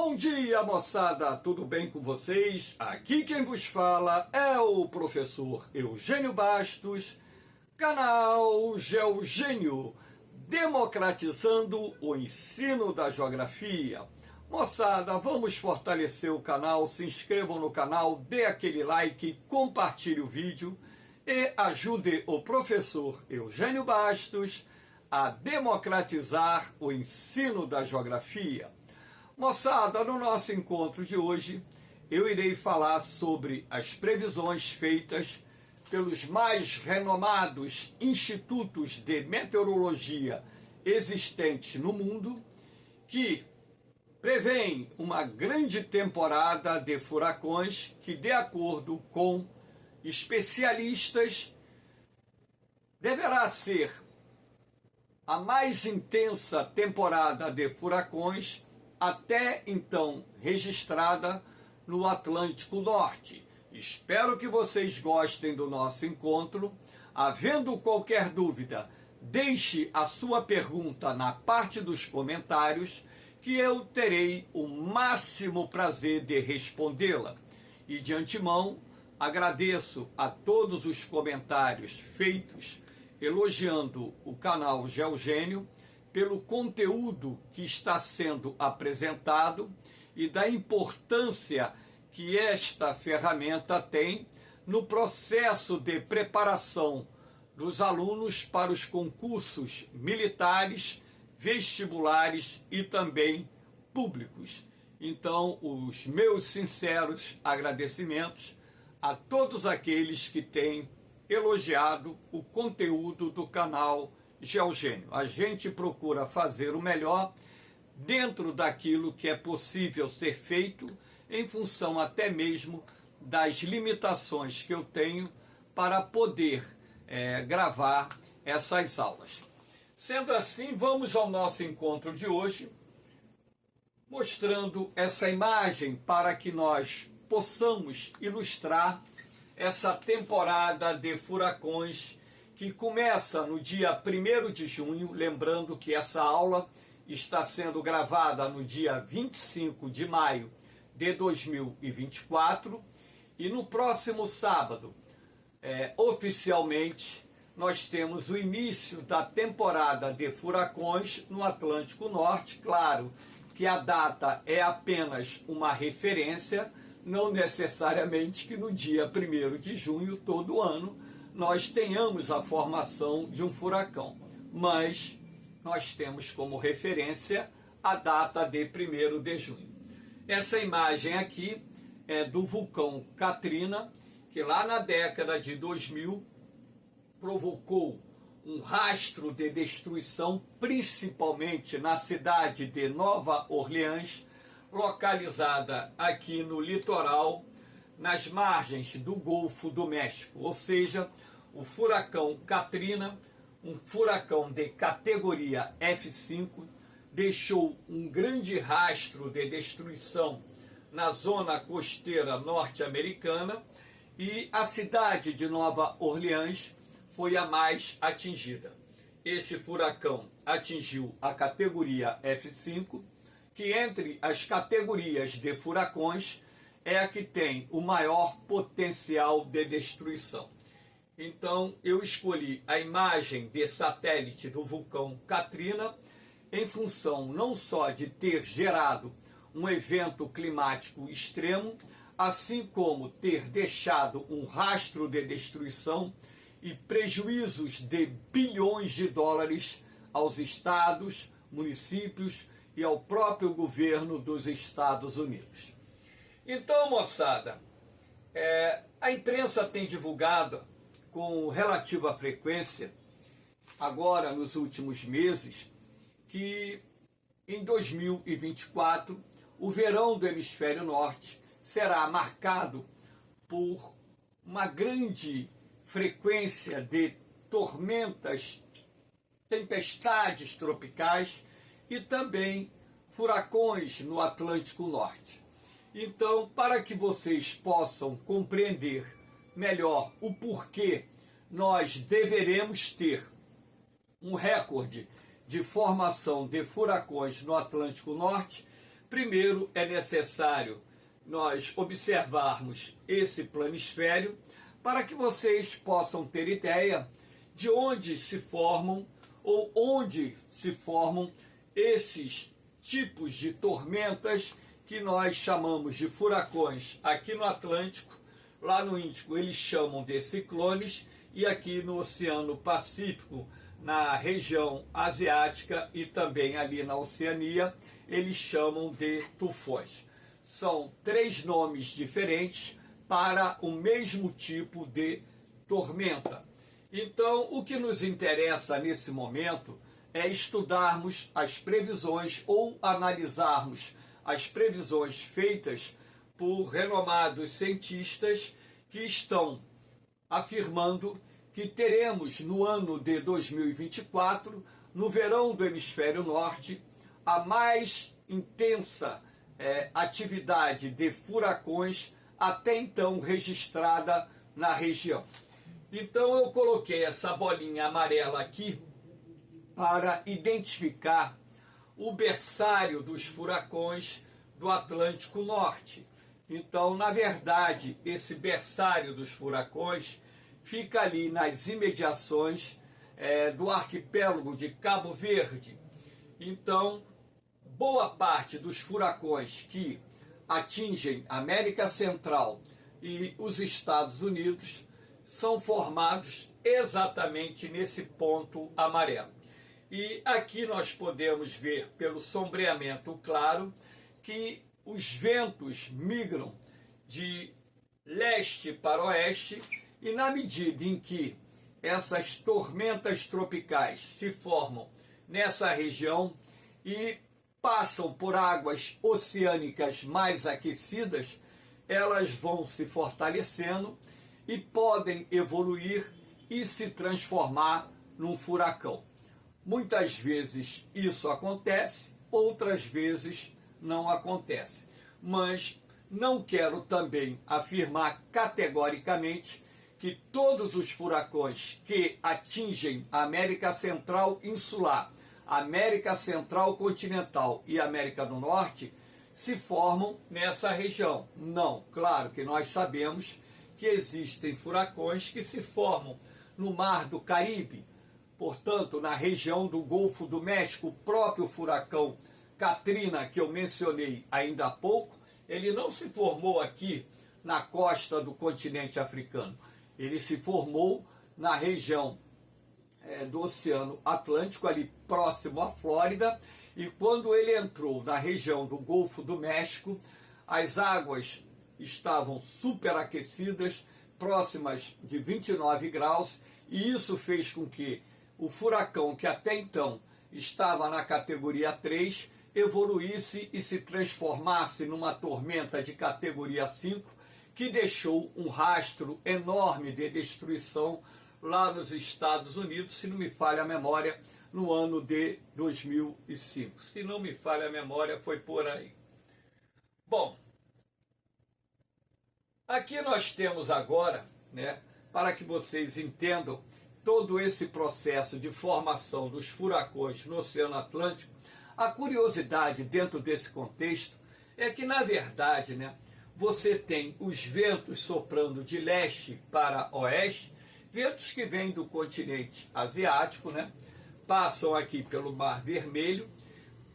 Bom dia, moçada, tudo bem com vocês? Aqui quem vos fala é o professor Eugênio Bastos, canal Geogênio, democratizando o ensino da geografia. Moçada, vamos fortalecer o canal, se inscrevam no canal, dê aquele like, compartilhe o vídeo e ajude o professor Eugênio Bastos a democratizar o ensino da geografia. Moçada, no nosso encontro de hoje, eu irei falar sobre as previsões feitas pelos mais renomados institutos de meteorologia existentes no mundo, que prevêem uma grande temporada de furacões que, de acordo com especialistas, deverá ser a mais intensa temporada de furacões até então registrada no Atlântico Norte. Espero que vocês gostem do nosso encontro. Havendo qualquer dúvida, deixe a sua pergunta na parte dos comentários, que eu terei o máximo prazer de respondê-la. E de antemão, agradeço a todos os comentários feitos elogiando o canal Geogênio pelo conteúdo que está sendo apresentado e da importância que esta ferramenta tem no processo de preparação dos alunos para os concursos militares, vestibulares e também públicos. Então, os meus sinceros agradecimentos a todos aqueles que têm elogiado o conteúdo do canal Geogênio. A gente procura fazer o melhor dentro daquilo que é possível ser feito, em função até mesmo das limitações que eu tenho para poder gravar essas aulas. Sendo assim, vamos ao nosso encontro de hoje, mostrando essa imagem para que nós possamos ilustrar essa temporada de furacões que começa no dia 1º de junho, lembrando que essa aula está sendo gravada no dia 25 de maio de 2024, e no próximo sábado, oficialmente, nós temos o início da temporada de furacões no Atlântico Norte. Claro que a data é apenas uma referência, não necessariamente que no dia 1º de junho, todo ano, nós tenhamos a formação de um furacão, mas nós temos como referência a data de 1º de junho. Essa imagem aqui é do vulcão Katrina, que lá na década de 2000 provocou um rastro de destruição, principalmente na cidade de Nova Orleans, localizada aqui no litoral, nas margens do Golfo do México. Ou seja, o furacão Katrina, um furacão de categoria F5, deixou um grande rastro de destruição na zona costeira norte-americana, e a cidade de Nova Orleans foi a mais atingida. Esse furacão atingiu a categoria F5, que entre as categorias de furacões é a que tem o maior potencial de destruição. Então, eu escolhi a imagem de satélite do vulcão Katrina em função não só de ter gerado um evento climático extremo, assim como ter deixado um rastro de destruição e prejuízos de bilhões de dólares aos estados, municípios e ao próprio governo dos Estados Unidos. Então, moçada, a imprensa tem divulgado com relativa frequência, agora nos últimos meses, que em 2024 o verão do hemisfério norte será marcado por uma grande frequência de tormentas, tempestades tropicais e também furacões no Atlântico Norte. Então, para que vocês possam compreender melhor o porquê nós deveremos ter um recorde de formação de furacões no Atlântico Norte, Primeiro é necessário nós observarmos esse planisfério para que vocês possam ter ideia de onde se formam ou onde se formam esses tipos de tormentas que nós chamamos de furacões aqui no Atlântico. Lá no Índico eles chamam de ciclones e aqui no Oceano Pacífico, na região asiática e também ali na Oceania, eles chamam de tufões. São 3 nomes diferentes para o mesmo tipo de tormenta. Então, o que nos interessa nesse momento é estudarmos as previsões ou analisarmos as previsões feitas por renomados cientistas que estão afirmando que teremos no ano de 2024, no verão do hemisfério norte, a mais intensa atividade de furacões até então registrada na região. Então eu coloquei essa bolinha amarela aqui para identificar o berçário dos furacões do Atlântico Norte. Então, na verdade, esse berçário dos furacões fica ali nas imediações do arquipélago de Cabo Verde. Então, boa parte dos furacões que atingem a América Central e os Estados Unidos são formados exatamente nesse ponto amarelo. E aqui nós podemos ver pelo sombreamento claro que os ventos migram de leste para oeste e na medida em que essas tormentas tropicais se formam nessa região e passam por águas oceânicas mais aquecidas, elas vão se fortalecendo e podem evoluir e se transformar num furacão. Muitas vezes isso acontece, outras vezes não acontece. Mas não quero também afirmar categoricamente que todos os furacões que atingem a América Central insular, América Central continental e América do Norte se formam nessa região. Não, claro que nós sabemos que existem furacões que se formam no Mar do Caribe, portanto, na região do Golfo do México. O próprio furacão Katrina, que eu mencionei ainda há pouco, ele não se formou aqui na costa do continente africano. Ele se formou na região do Oceano Atlântico, ali próximo à Flórida, e quando ele entrou na região do Golfo do México, as águas estavam superaquecidas, próximas de 29 graus, e isso fez com que o furacão, que até então estava na categoria 3, evoluísse e se transformasse numa tormenta de categoria 5, que deixou um rastro enorme de destruição lá nos Estados Unidos, se não me falha a memória, no ano de 2005. Se não me falha a memória, foi por aí. Bom, aqui nós temos agora, para que vocês entendam todo esse processo de formação dos furacões no Oceano Atlântico, a curiosidade dentro desse contexto é que, na verdade, você tem os ventos soprando de leste para oeste, ventos que vêm do continente asiático, passam aqui pelo Mar Vermelho,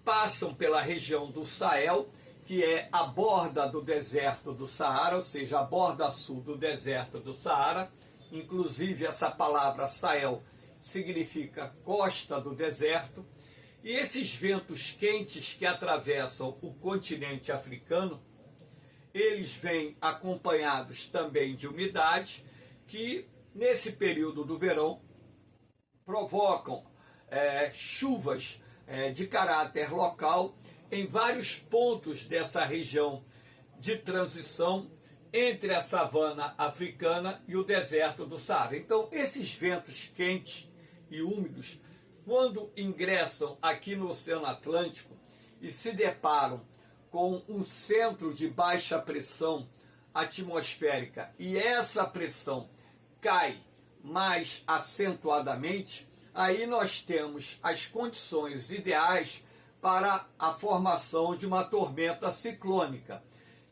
passam pela região do Sahel, que é a borda do deserto do Saara, ou seja, a borda sul do deserto do Saara. Inclusive, essa palavra Sahel significa costa do deserto. E esses ventos quentes que atravessam o continente africano, eles vêm acompanhados também de umidade, que nesse período do verão provocam chuvas de caráter local em vários pontos dessa região de transição entre a savana africana e o deserto do Saara. Então, esses ventos quentes e úmidos, quando ingressam aqui no Oceano Atlântico e se deparam com um centro de baixa pressão atmosférica, e essa pressão cai mais acentuadamente, aí nós temos as condições ideais para a formação de uma tormenta ciclônica,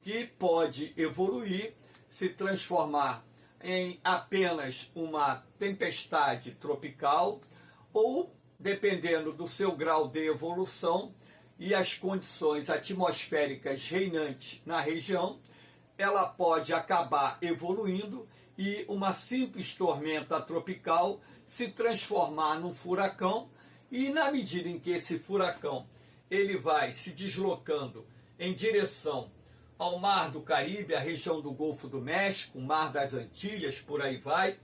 que pode evoluir, se transformar em apenas uma tempestade tropical ou, dependendo do seu grau de evolução e as condições atmosféricas reinantes na região, ela pode acabar evoluindo e uma simples tormenta tropical se transformar num furacão, e na medida em que esse furacão ele vai se deslocando em direção ao Mar do Caribe, a região do Golfo do México, o Mar das Antilhas, por aí vai,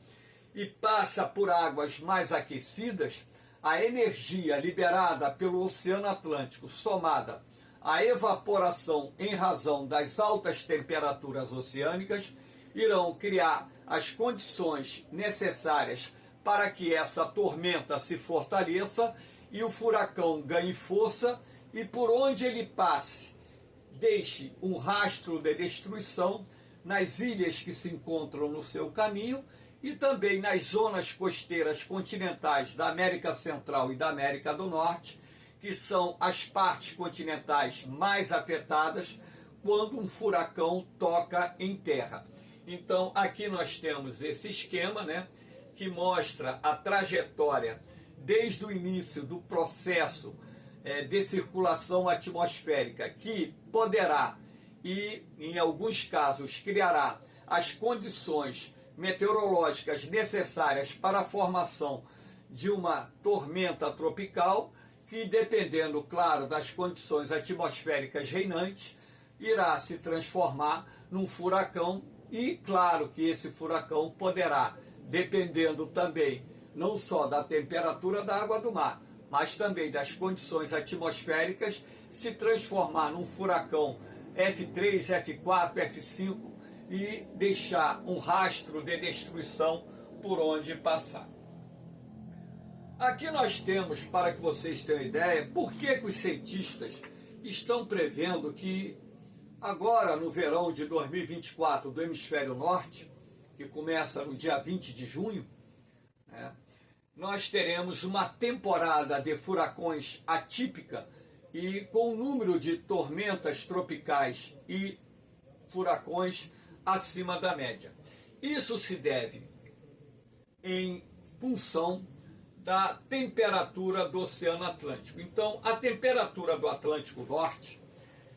e passa por águas mais aquecidas, a energia liberada pelo Oceano Atlântico, somada à evaporação em razão das altas temperaturas oceânicas, irão criar as condições necessárias para que essa tormenta se fortaleça e o furacão ganhe força e, por onde ele passe, deixe um rastro de destruição nas ilhas que se encontram no seu caminho e também nas zonas costeiras continentais da América Central e da América do Norte, que são as partes continentais mais afetadas quando um furacão toca em terra. Então, aqui nós temos esse esquema, né, que mostra a trajetória desde o início do processo de circulação atmosférica, que poderá e, em alguns casos, criará as condições meteorológicas necessárias para a formação de uma tormenta tropical, que, dependendo, claro, das condições atmosféricas reinantes, irá se transformar num furacão. E claro que esse furacão poderá, dependendo também não só da temperatura da água do mar, mas também das condições atmosféricas, se transformar num furacão F3, F4, F5 e deixar um rastro de destruição por onde passar. Aqui nós temos, para que vocês tenham ideia, por que os cientistas estão prevendo que agora, no verão de 2024 do hemisfério norte, que começa no dia 20 de junho, né, nós teremos uma temporada de furacões atípica e com um número de tormentas tropicais e furacões acima da média. Isso se deve em função da temperatura do Oceano Atlântico. Então, a temperatura do Atlântico Norte,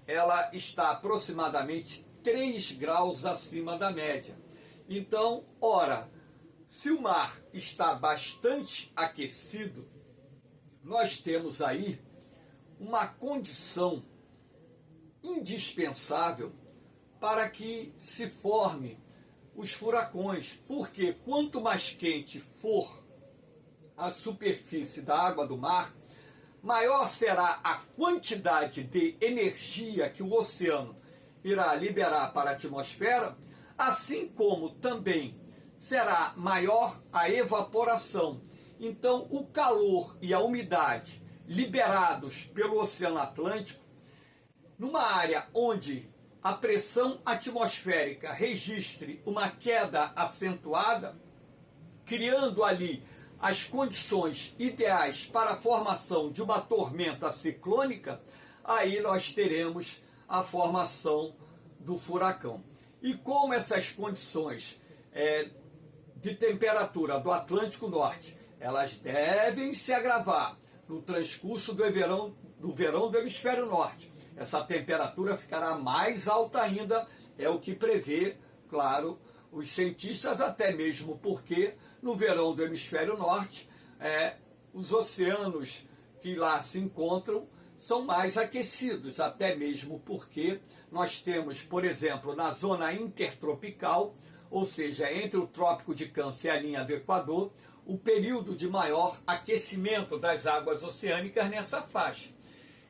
ela está aproximadamente 3 graus acima da média. Então, ora, se o mar está bastante aquecido, nós temos aí uma condição indispensável para que se forme os furacões, porque quanto mais quente for a superfície da água do mar, maior será a quantidade de energia que o oceano irá liberar para a atmosfera, assim como também será maior a evaporação. Então, o calor e a umidade liberados pelo Oceano Atlântico, numa área onde a pressão atmosférica registre uma queda acentuada, criando ali as condições ideais para a formação de uma tormenta ciclônica, aí nós teremos a formação do furacão. E como essas condições de temperatura do Atlântico Norte, elas devem se agravar no transcurso do verão do hemisfério norte, essa temperatura ficará mais alta ainda, é o que prevê, claro, os cientistas, até mesmo porque no verão do hemisfério norte, os oceanos que lá se encontram são mais aquecidos, até mesmo porque nós temos, por exemplo, na zona intertropical, ou seja, entre o Trópico de Câncer e a linha do Equador, o período de maior aquecimento das águas oceânicas nessa faixa.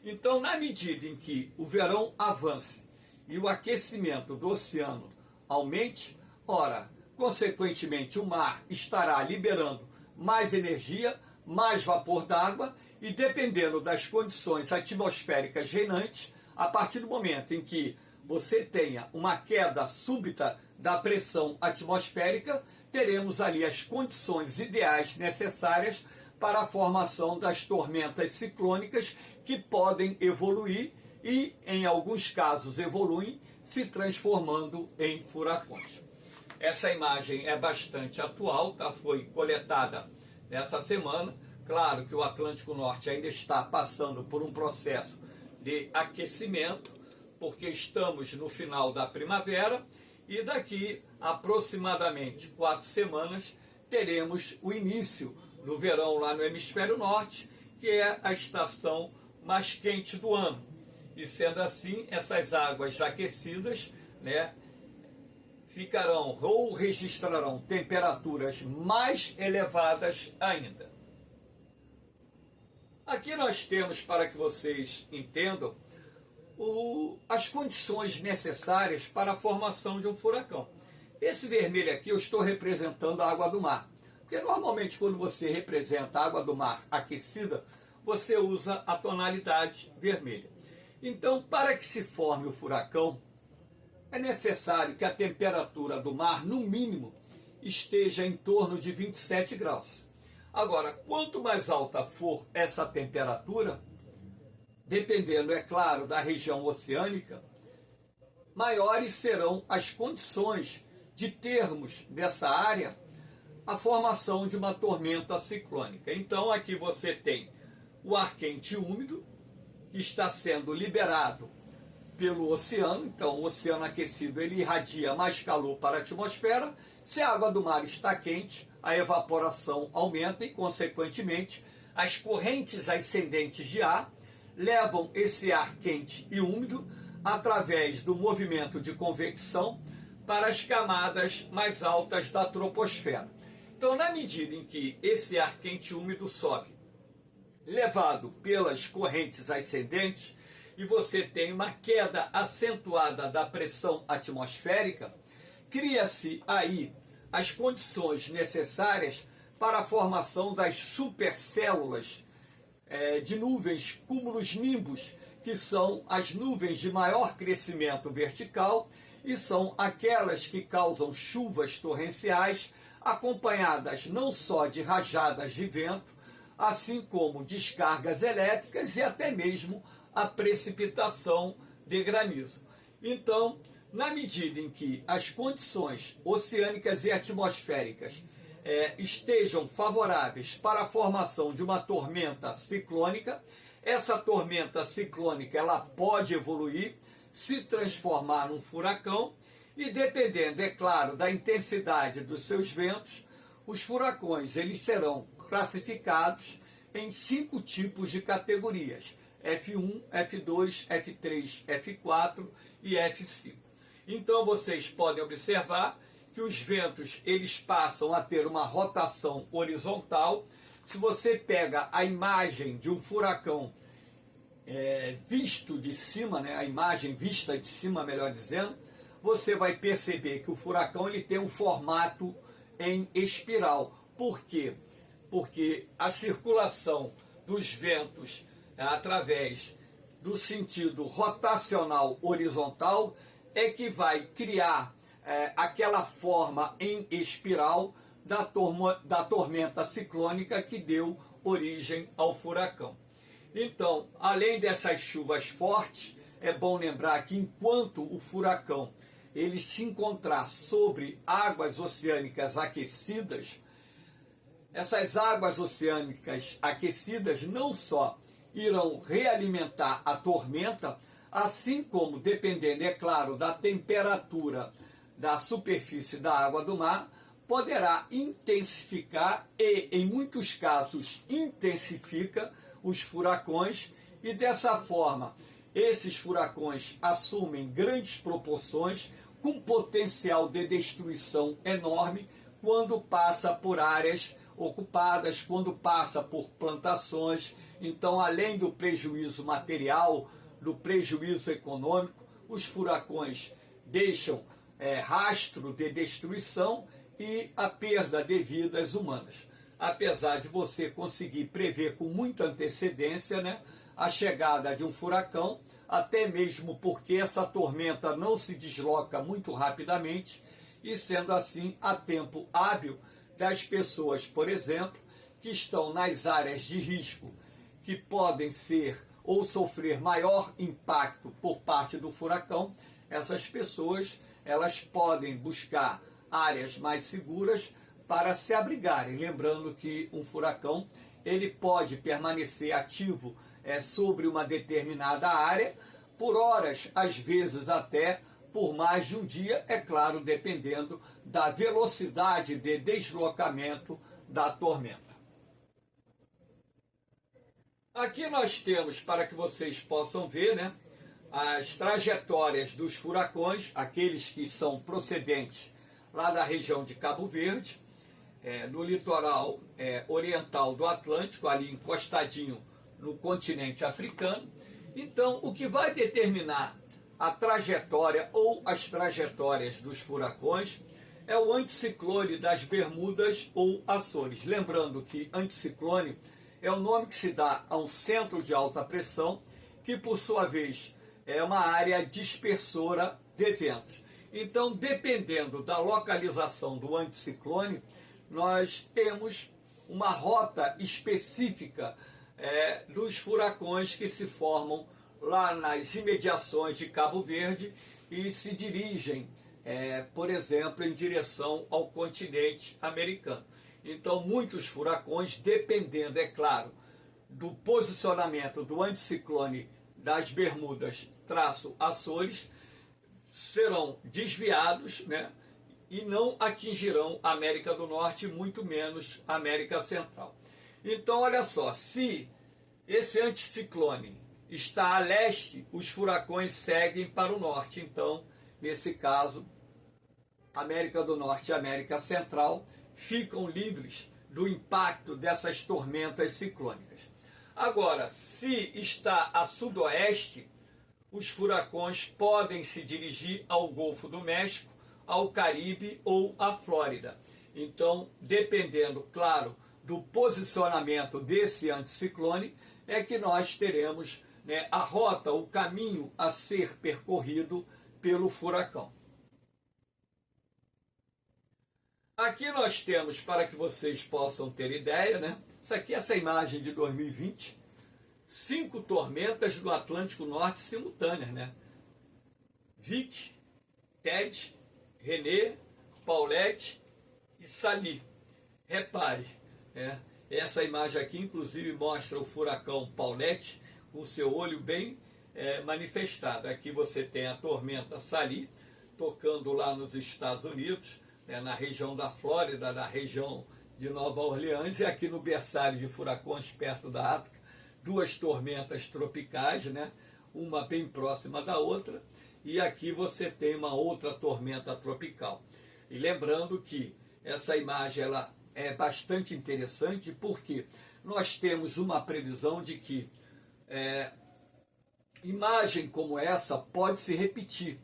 Então, na medida em que o verão avance e o aquecimento do oceano aumente, ora, consequentemente, o mar estará liberando mais energia, mais vapor d'água e, dependendo das condições atmosféricas reinantes, a partir do momento em que você tenha uma queda súbita da pressão atmosférica, teremos ali as condições ideais necessárias para a formação das tormentas ciclônicas que podem evoluir e, em alguns casos, evoluem, se transformando em furacões. Essa imagem é bastante atual, tá? Foi coletada nessa semana. Claro que o Atlântico Norte ainda está passando por um processo de aquecimento, porque estamos no final da primavera e daqui aproximadamente 4 semanas teremos o início do verão lá no hemisfério norte, que é a estação mais quente do ano. E sendo assim, essas águas aquecidas, né, ficarão ou registrarão temperaturas mais elevadas ainda. Aqui nós temos, para que vocês entendam, as condições necessárias para a formação de um furacão. Esse vermelho aqui eu estou representando a água do mar. Porque normalmente quando você representa a água do mar aquecida, você usa a tonalidade vermelha. Então, para que se forme o furacão, é necessário que a temperatura do mar, no mínimo, esteja em torno de 27 graus. Agora, quanto mais alta for essa temperatura, dependendo, é claro, da região oceânica, maiores serão as condições de termos dessa área a formação de uma tormenta ciclônica. Então, aqui você tem o ar quente e úmido, que está sendo liberado pelo oceano. Então, o oceano aquecido ele irradia mais calor para a atmosfera. Se a água do mar está quente, a evaporação aumenta e, consequentemente, as correntes ascendentes de ar levam esse ar quente e úmido através do movimento de convecção para as camadas mais altas da troposfera. Então, na medida em que esse ar quente e úmido sobe, levado pelas correntes ascendentes, e você tem uma queda acentuada da pressão atmosférica, cria-se aí as condições necessárias para a formação das supercélulas de nuvens cúmulos nimbus, que são as nuvens de maior crescimento vertical e são aquelas que causam chuvas torrenciais, acompanhadas não só de rajadas de vento, assim como descargas elétricas e até mesmo a precipitação de granizo. Então, na medida em que as condições oceânicas e atmosféricas estejam favoráveis para a formação de uma tormenta ciclônica, essa tormenta ciclônica ela pode evoluir, se transformar num furacão e, dependendo, é claro, da intensidade dos seus ventos, os furacões eles serão classificados em 5 tipos de categorias: F1, F2, F3, F4 e F5. Então vocês podem observar que os ventos eles passam a ter uma rotação horizontal. Se você pega a imagem de um furacão visto de cima, né, a imagem vista de cima, melhor dizendo, você vai perceber que o furacão ele tem um formato em espiral. Por quê? Porque a circulação dos ventos através do sentido rotacional horizontal é que vai criar aquela forma em espiral da tormenta ciclônica que deu origem ao furacão. Então, além dessas chuvas fortes, é bom lembrar que enquanto o furacão ele se encontrar sobre águas oceânicas aquecidas, essas águas oceânicas aquecidas não só irão realimentar a tormenta, assim como, dependendo, é claro, da temperatura da superfície da água do mar, poderá intensificar e, em muitos casos, intensifica os furacões e, dessa forma, esses furacões assumem grandes proporções com potencial de destruição enorme quando passa por áreas ocupadas, quando passa por plantações. Então, além do prejuízo material, do prejuízo econômico, os furacões deixam rastro de destruição e a perda de vidas humanas. Apesar de você conseguir prever com muita antecedência, né, a chegada de um furacão, até mesmo porque essa tormenta não se desloca muito rapidamente e, sendo assim, há tempo hábil das pessoas, por exemplo, que estão nas áreas de risco, que podem ser ou sofrer maior impacto por parte do furacão, essas pessoas elas podem buscar áreas mais seguras para se abrigarem. Lembrando que um furacão ele pode permanecer ativo sobre uma determinada área por horas, às vezes até por mais de um dia, é claro, dependendo da velocidade de deslocamento da tormenta. Aqui nós temos, para que vocês possam ver, né, as trajetórias dos furacões, aqueles que são procedentes lá da região de Cabo Verde, no litoral oriental do Atlântico, ali encostadinho no continente africano. Então, o que vai determinar a trajetória ou as trajetórias dos furacões é o anticiclone das Bermudas ou Açores. Lembrando que anticiclone é o nome que se dá a um centro de alta pressão, que por sua vez é uma área dispersora de ventos. Então, dependendo da localização do anticiclone, nós temos uma rota específica dos furacões que se formam lá nas imediações de Cabo Verde e se dirigem, por exemplo, em direção ao continente americano. Então, muitos furacões, dependendo, é claro, do posicionamento do anticiclone das Bermudas / Açores, serão desviados, né, e não atingirão a América do Norte, muito menos a América Central. Então, olha só, se esse anticiclone está a leste, os furacões seguem para o norte. Então, nesse caso, América do Norte e América Central ficam livres do impacto dessas tormentas ciclônicas. Agora, se está a sudoeste, os furacões podem se dirigir ao Golfo do México, ao Caribe ou à Flórida. Então, dependendo, claro, do posicionamento desse anticiclone, é que nós teremos, né, a rota, o caminho a ser percorrido pelo furacão. Aqui nós temos, para que vocês possam ter ideia, né, isso aqui é essa imagem de 2020, 5 tormentas do Atlântico Norte simultâneas, né? Vic, Ted, René, Paulette e Sally. Repare, essa imagem aqui inclusive mostra o furacão Paulette com o seu olho bem manifestado. Aqui você tem a tormenta Sally tocando lá nos Estados Unidos, na região da Flórida, na região de Nova Orleans, e aqui no berçário de furacões perto da África, 2 tormentas tropicais, né? Uma bem próxima da outra, e aqui você tem uma outra tormenta tropical. E lembrando que essa imagem ela é bastante interessante, porque nós temos uma previsão de que imagem como essa pode se repetir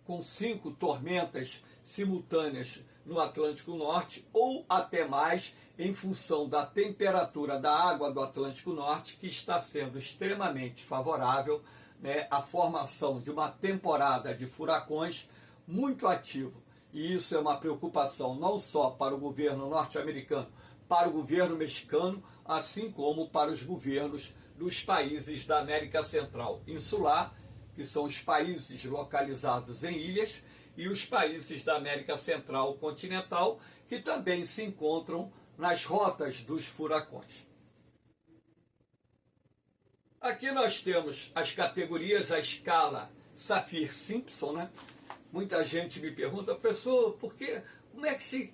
com 5 tormentas simultâneas no Atlântico Norte, ou até mais, em função da temperatura da água do Atlântico Norte, que está sendo extremamente favorável, né, à formação de uma temporada de furacões muito ativo. E isso é uma preocupação não só para o governo norte-americano, para o governo mexicano, assim como para os governos dos países da América Central insular, que são os países localizados em ilhas, e os países da América Central continental, que também se encontram nas rotas dos furacões. Aqui nós temos as categorias, a escala Saffir-Simpson, né? Muita gente me pergunta, professor, como é que se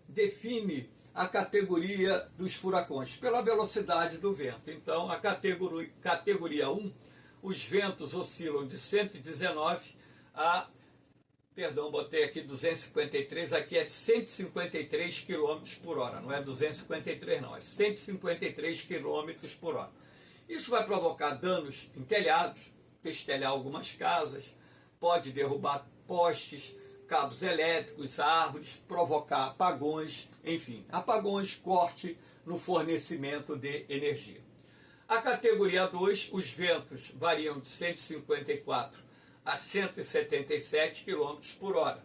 define a categoria dos furacões? Pela velocidade do vento. Então, a categoria 1, os ventos oscilam de 119 a, botei aqui 253, aqui é 153 km por hora, não é 253 não, é 153 km por hora. Isso vai provocar danos em telhados, destelhar algumas casas, pode derrubar postes, cabos elétricos, árvores, provocar apagões, enfim, apagões, corte no fornecimento de energia. A categoria 2, os ventos variam de 154 a 177 km por hora.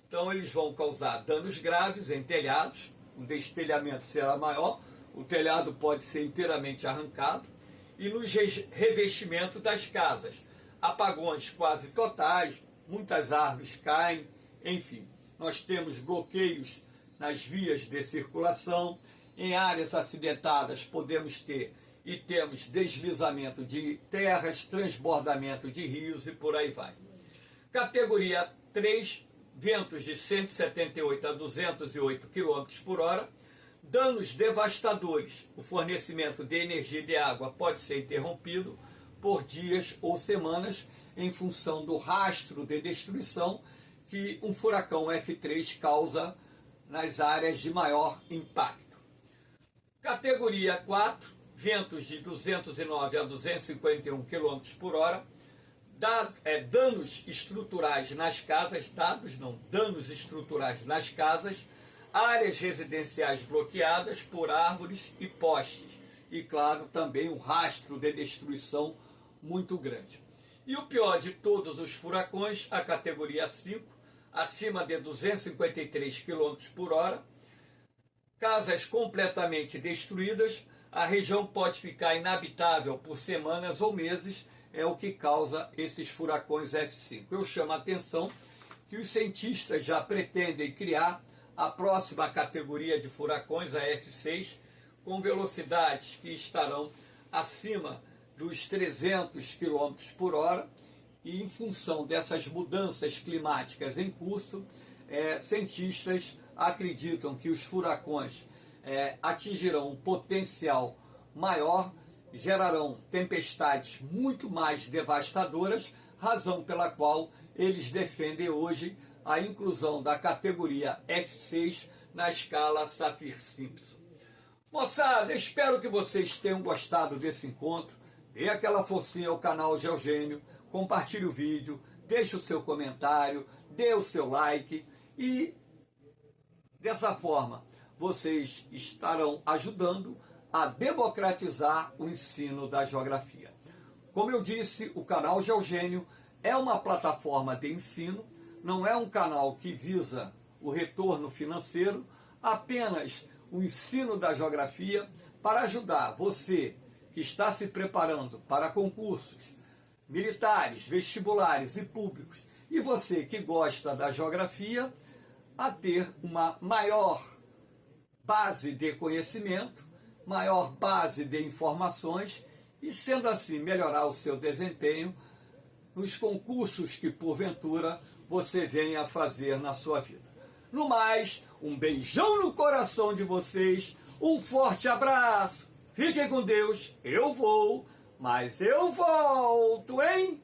Então eles vão causar danos graves em telhados, o destelhamento será maior, o telhado pode ser inteiramente arrancado, e nos revestimentos das casas. Apagões quase totais, muitas árvores caem, enfim. Nós temos bloqueios nas vias de circulação, em áreas acidentadas podemos ter e temos deslizamento de terras, transbordamento de rios e por aí vai. Categoria 3, ventos de 178 a 208 km por hora, danos devastadores. O fornecimento de energia e de água pode ser interrompido por dias ou semanas em função do rastro de destruição que um furacão F3 causa nas áreas de maior impacto. Categoria 4, ventos de 209 a 251 km por hora, danos estruturais nas casas, danos estruturais nas casas, áreas residenciais bloqueadas por árvores e postes, e claro, também um rastro de destruição muito grande. E o pior de todos os furacões, a categoria 5, acima de 253 km por hora, casas completamente destruídas, a região pode ficar inabitável por semanas ou meses, é o que causa esses furacões F5. Eu chamo a atenção que os cientistas já pretendem criar a próxima categoria de furacões, a F6, com velocidades que estarão acima dos 300 km por hora, e em função dessas mudanças climáticas em curso, cientistas acreditam que os furacões atingirão um potencial maior, gerarão tempestades muito mais devastadoras, razão pela qual eles defendem hoje a inclusão da categoria F6 na escala Saffir-Simpson. Moçada, espero que vocês tenham gostado desse encontro. Dê aquela forcinha ao canal Geogênio, compartilhe o vídeo, deixe o seu comentário, dê o seu like e dessa forma vocês estarão ajudando a democratizar o ensino da geografia. Como eu disse, o canal Geogênio é uma plataforma de ensino, não é um canal que visa o retorno financeiro, apenas o ensino da geografia para ajudar você que está se preparando para concursos militares, vestibulares e públicos, e você que gosta da geografia, a ter uma maior base de conhecimento, maior base de informações e, sendo assim, melhorar o seu desempenho nos concursos que, porventura, você venha a fazer na sua vida. No mais, um beijão no coração de vocês, um forte abraço, fiquem com Deus, eu vou, mas eu volto, hein?